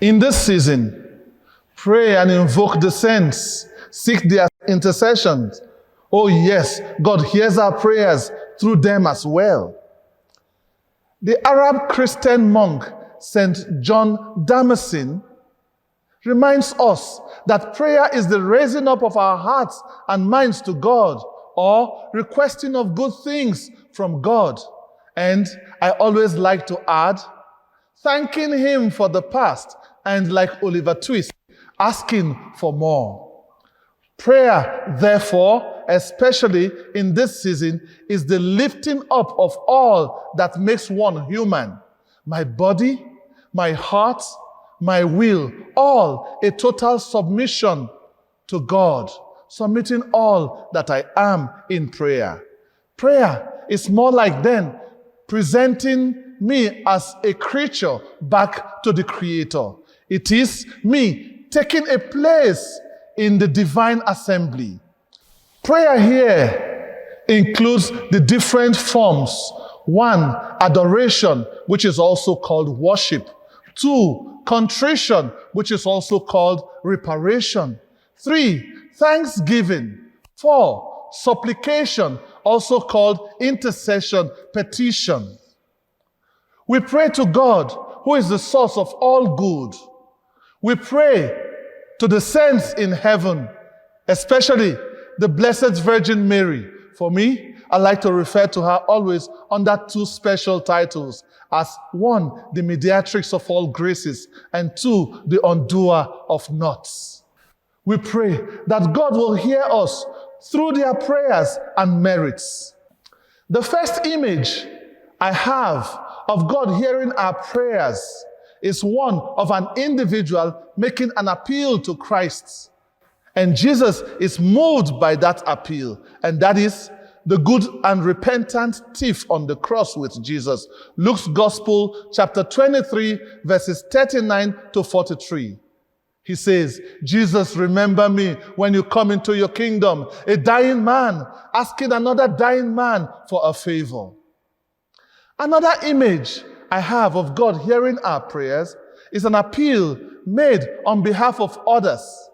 In this season, pray and invoke the saints. Seek their intercessions. Oh yes, God hears our prayers through them as well. The Arab Christian monk, St. John Damascene, reminds us that prayer is the raising up of our hearts and minds to God, or requesting of good things from God. And I always like to add, thanking Him for the past, and like Oliver Twist, asking for more. Prayer, therefore, especially in this season, is the lifting up of all that makes one human. My body, my heart, my will, all a total submission to God, submitting all that I am in prayer. Prayer is more like then presenting me as a creature back to the Creator. It is me taking a place in the divine assembly. Prayer here includes the different forms. 1, adoration, which is also called worship. 2, contrition, which is also called reparation. 3, thanksgiving. 4, supplication, also called intercession, petition. We pray to God, who is the source of all good. We pray to the saints in heaven, especially the Blessed Virgin Mary. For me, I like to refer to her always under 2 special titles, as 1, the mediatrix of all graces, and 2, the undoer of knots. We pray that God will hear us through their prayers and merits. The first image I have of God hearing our prayers is one of an individual making an appeal to Christ. And Jesus is moved by that appeal, and that is the good and repentant thief on the cross with Jesus. Luke's Gospel, chapter 23, verses 39 to 43. He says, Jesus, remember me when you come into your kingdom. A dying man asking another dying man for a favor. Another image I have of God hearing our prayers is an appeal made on behalf of others.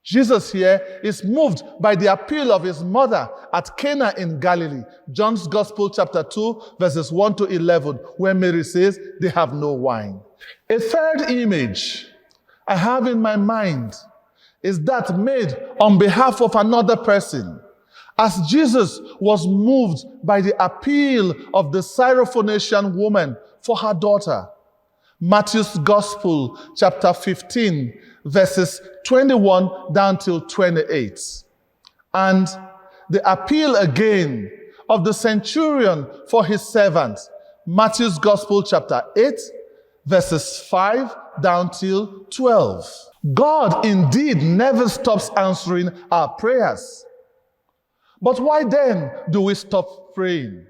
Jesus here is moved by the appeal of his mother at Cana in Galilee. John's Gospel, chapter 2, verses 1 to 11, where Mary says, they have no wine. A third image I have in my mind is that made on behalf of another person. As Jesus was moved by the appeal of the Syrophoenician woman for her daughter. Matthew's Gospel, chapter 15, verses 21 down till 28. And the appeal again of the centurion for his servant. Matthew's Gospel, chapter 8, verses 5 down till 12. God indeed never stops answering our prayers. But why then do we stop praying?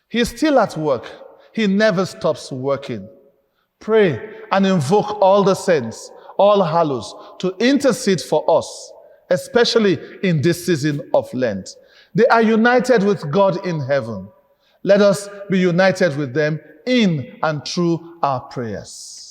He's still at work. He never stops working. Pray and invoke all the saints, all hallows, to intercede for us, especially in this season of Lent. They are united with God in heaven. Let us be united with them in and through our prayers.